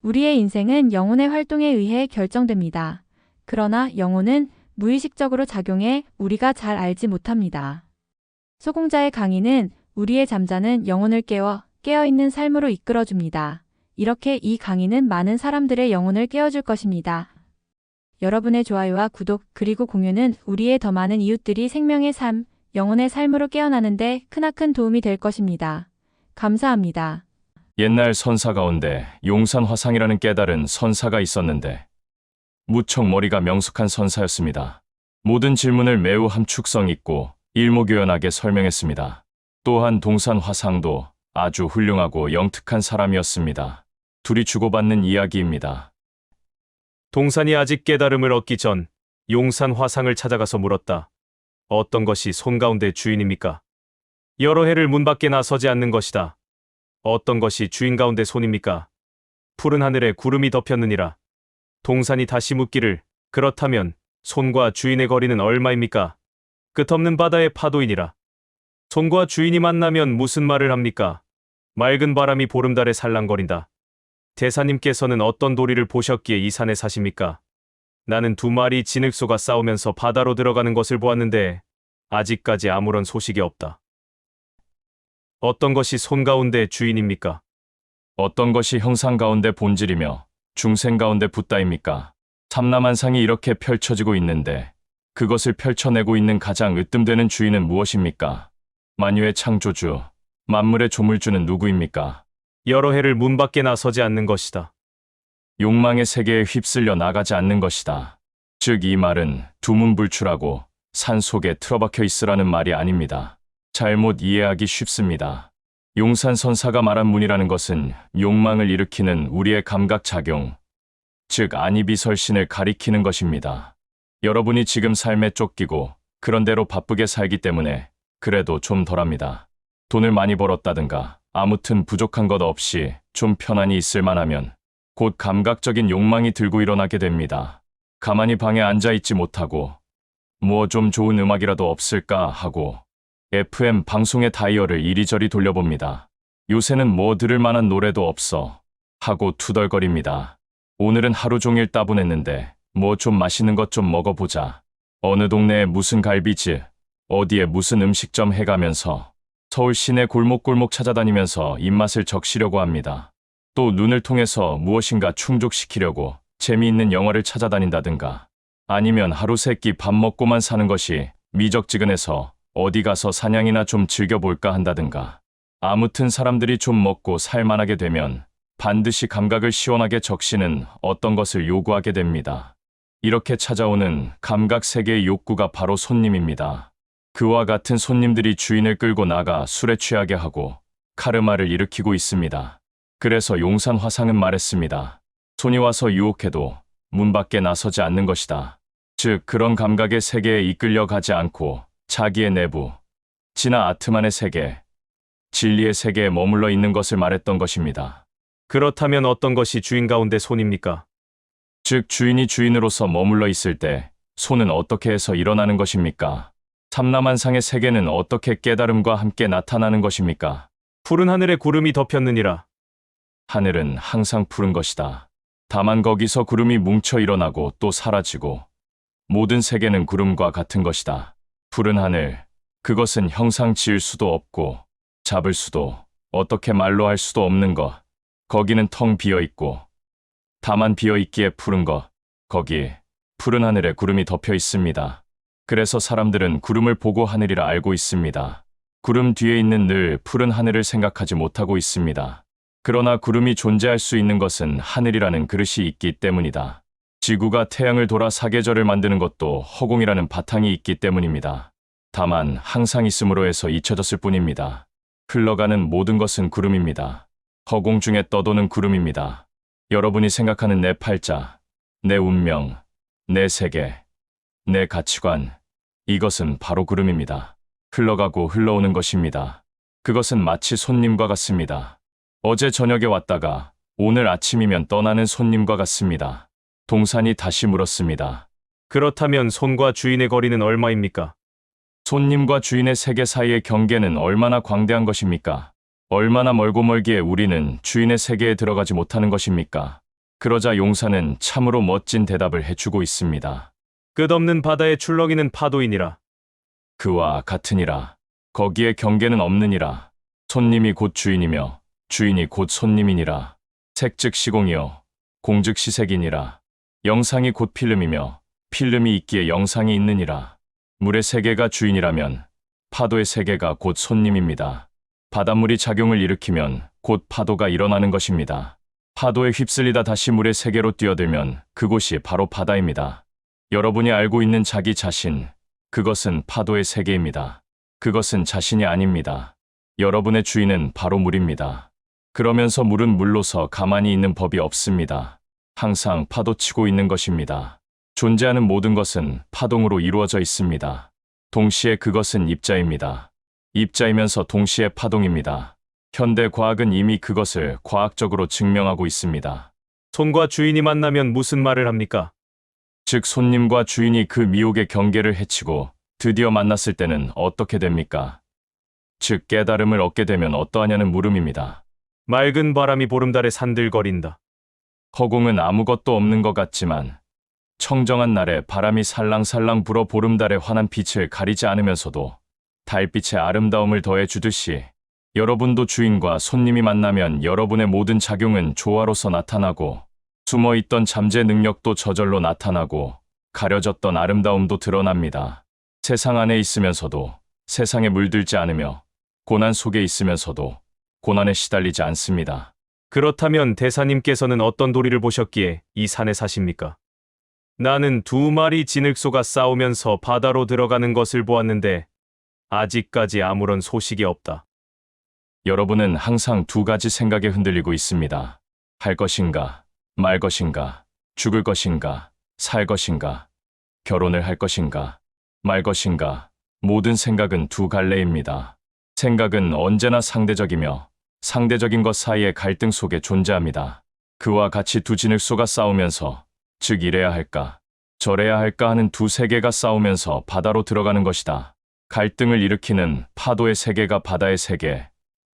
우리의 인생은 영혼의 활동에 의해 결정됩니다. 그러나 영혼은 무의식적으로 작용해 우리가 잘 알지 못합니다. 소공자의 강의는 우리의 잠자는 영혼을 깨어있는 삶으로 이끌어줍니다. 이렇게 이 강의는 많은 사람들의 영혼을 깨워줄 것입니다. 여러분의 좋아요와 구독 그리고 공유는 우리의 더 많은 이웃들이 생명의 삶, 영혼의 삶으로 깨어나는데 크나큰 도움이 될 것입니다. 감사합니다. 옛날 선사 가운데 용산 화상이라는 깨달은 선사가 있었는데 무척 머리가 명숙한 선사였습니다. 모든 질문을 매우 함축성 있고 일목요연하게 설명했습니다. 또한 동산 화상도 아주 훌륭하고 영특한 사람이었습니다. 둘이 주고받는 이야기입니다. 동산이 아직 깨달음을 얻기 전 용산 화상을 찾아가서 물었다. 어떤 것이 손 가운데 주인입니까? 여러 해를 문 밖에 나서지 않는 것이다. 어떤 것이 주인 가운데 손입니까? 푸른 하늘에 구름이 덮였느니라. 동산이 다시 묻기를 그렇다면 손과 주인의 거리는 얼마입니까? 끝없는 바다의 파도이니라. 손과 주인이 만나면 무슨 말을 합니까? 맑은 바람이 보름달에 살랑거린다. 대사님께서는 어떤 도리를 보셨기에 이 산에 사십니까? 나는 두 마리 진흙소가 싸우면서 바다로 들어가는 것을 보았는데 아직까지 아무런 소식이 없다. 어떤 것이 손 가운데 주인입니까? 어떤 것이 형상 가운데 본질이며 중생 가운데 붓다입니까? 삼라만상이 이렇게 펼쳐지고 있는데 그것을 펼쳐내고 있는 가장 으뜸되는 주인은 무엇입니까? 만유의 창조주, 만물의 조물주는 누구입니까? 여러 해를 문 밖에 나서지 않는 것이다. 욕망의 세계에 휩쓸려 나가지 않는 것이다. 즉 이 말은 두문불출하고 산 속에 틀어박혀 있으라는 말이 아닙니다. 잘못 이해하기 쉽습니다. 용산 선사가 말한 문이라는 것은 욕망을 일으키는 우리의 감각작용, 즉 안이비설신을 가리키는 것입니다. 여러분이 지금 삶에 쫓기고 그런 대로 바쁘게 살기 때문에 그래도 좀 덜합니다. 돈을 많이 벌었다든가 아무튼 부족한 것 없이 좀 편안히 있을 만하면 곧 감각적인 욕망이 들고 일어나게 됩니다. 가만히 방에 앉아있지 못하고 뭐 좀 좋은 음악이라도 없을까 하고 FM 방송의 다이얼을 이리저리 돌려봅니다. 요새는 뭐 들을 만한 노래도 없어 하고 투덜거립니다. 오늘은 하루 종일 따분했는데 뭐 좀 맛있는 것 좀 먹어보자. 어느 동네에 무슨 갈비집, 어디에 무슨 음식점 해가면서 서울 시내 골목골목 찾아다니면서 입맛을 적시려고 합니다. 또 눈을 통해서 무엇인가 충족시키려고 재미있는 영화를 찾아다닌다든가 아니면 하루 세끼 밥 먹고만 사는 것이 미적지근해서 어디 가서 사냥이나 좀 즐겨볼까 한다든가 아무튼 사람들이 좀 먹고 살만하게 되면 반드시 감각을 시원하게 적시는 어떤 것을 요구하게 됩니다. 이렇게 찾아오는 감각 세계의 욕구가 바로 손님입니다. 그와 같은 손님들이 주인을 끌고 나가 술에 취하게 하고 카르마를 일으키고 있습니다. 그래서 용산 화상은 말했습니다. 손이 와서 유혹해도 문 밖에 나서지 않는 것이다. 즉 그런 감각의 세계에 이끌려 가지 않고 자기의 내부, 진화 아트만의 세계, 진리의 세계에 머물러 있는 것을 말했던 것입니다. 그렇다면 어떤 것이 주인 가운데 손입니까? 즉 주인이 주인으로서 머물러 있을 때 손은 어떻게 해서 일어나는 것입니까? 삼라만상의 세계는 어떻게 깨달음과 함께 나타나는 것입니까? 푸른 하늘에 구름이 덮였느니라. 하늘은 항상 푸른 것이다. 다만 거기서 구름이 뭉쳐 일어나고 또 사라지고 모든 세계는 구름과 같은 것이다. 푸른 하늘, 그것은 형상 지을 수도 없고 잡을 수도 어떻게 말로 할 수도 없는 것. 거기는 텅 비어 있고 다만 비어 있기에 푸른 것. 거기 푸른 하늘에 구름이 덮여 있습니다. 그래서 사람들은 구름을 보고 하늘이라 알고 있습니다. 구름 뒤에 있는 늘 푸른 하늘을 생각하지 못하고 있습니다. 그러나 구름이 존재할 수 있는 것은 하늘이라는 그릇이 있기 때문이다. 지구가 태양을 돌아 사계절을 만드는 것도 허공이라는 바탕이 있기 때문입니다. 다만 항상 있음으로 해서 잊혀졌을 뿐입니다. 흘러가는 모든 것은 구름입니다. 허공 중에 떠도는 구름입니다. 여러분이 생각하는 내 팔자, 내 운명, 내 세계, 내 가치관, 이것은 바로 구름입니다. 흘러가고 흘러오는 것입니다. 그것은 마치 손님과 같습니다. 어제 저녁에 왔다가 오늘 아침이면 떠나는 손님과 같습니다. 동산이 다시 물었습니다. 그렇다면 손과 주인의 거리는 얼마입니까? 손님과 주인의 세계 사이의 경계는 얼마나 광대한 것입니까? 얼마나 멀고 멀기에 우리는 주인의 세계에 들어가지 못하는 것입니까? 그러자 용사는 참으로 멋진 대답을 해주고 있습니다. 끝없는 바다에 출렁이는 파도이니라. 그와 같으니라. 거기에 경계는 없느니라. 손님이 곧 주인이며 주인이 곧 손님이니라. 색즉 시공이요 공즉 시색이니라. 영상이 곧 필름이며 필름이 있기에 영상이 있느니라. 물의 세계가 주인이라면 파도의 세계가 곧 손님입니다. 바닷물이 작용을 일으키면 곧 파도가 일어나는 것입니다. 파도에 휩쓸리다 다시 물의 세계로 뛰어들면 그곳이 바로 바다입니다. 여러분이 알고 있는 자기 자신, 그것은 파도의 세계입니다. 그것은 자신이 아닙니다. 여러분의 주인은 바로 물입니다. 그러면서 물은 물로서 가만히 있는 법이 없습니다. 항상 파도치고 있는 것입니다. 존재하는 모든 것은 파동으로 이루어져 있습니다. 동시에 그것은 입자입니다. 입자이면서 동시에 파동입니다. 현대 과학은 이미 그것을 과학적으로 증명하고 있습니다. 손과 주인이 만나면 무슨 말을 합니까? 즉 손님과 주인이 그 미혹의 경계를 헤치고 드디어 만났을 때는 어떻게 됩니까? 즉 깨달음을 얻게 되면 어떠하냐는 물음입니다. 맑은 바람이 보름달에 산들거린다. 허공은 아무것도 없는 것 같지만 청정한 날에 바람이 살랑살랑 불어 보름달의 환한 빛을 가리지 않으면서도 달빛의 아름다움을 더해 주듯이 여러분도 주인과 손님이 만나면 여러분의 모든 작용은 조화로서 나타나고 숨어있던 잠재 능력도 저절로 나타나고 가려졌던 아름다움도 드러납니다. 세상 안에 있으면서도 세상에 물들지 않으며 고난 속에 있으면서도 고난에 시달리지 않습니다. 그렇다면 대사님께서는 어떤 도리를 보셨기에 이 산에 사십니까? 나는 2마리 진흙소가 싸우면서 바다로 들어가는 것을 보았는데 아직까지 아무런 소식이 없다. 여러분은 항상 2가지 생각에 흔들리고 있습니다. 할 것인가, 말 것인가, 죽을 것인가, 살 것인가, 결혼을 할 것인가, 말 것인가. 모든 생각은 2갈래입니다. 생각은 언제나 상대적이며 상대적인 것 사이의 갈등 속에 존재합니다. 그와 같이 2 진흙소가 싸우면서 즉 이래야 할까, 저래야 할까 하는 2 세계가 싸우면서 바다로 들어가는 것이다. 갈등을 일으키는 파도의 세계가 바다의 세계,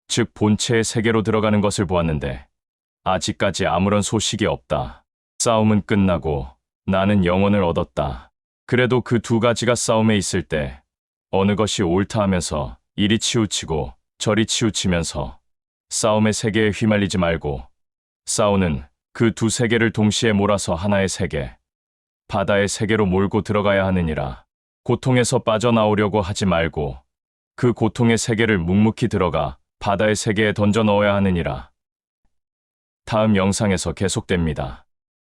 즉 본체의 세계로 들어가는 것을 보았는데 아직까지 아무런 소식이 없다. 싸움은 끝나고 나는 영혼을 얻었다. 그래도 그 2가지가 싸움에 있을 때 어느 것이 옳다 하면서 이리 치우치고 저리 치우치면서 싸움의 세계에 휘말리지 말고 싸우는 그 2 세계를 동시에 몰아서 하나의 세계, 바다의 세계로 몰고 들어가야 하느니라. 고통에서 빠져나오려고 하지 말고 그 고통의 세계를 묵묵히 들어가 바다의 세계에 던져 넣어야 하느니라. 다음 영상에서 계속됩니다.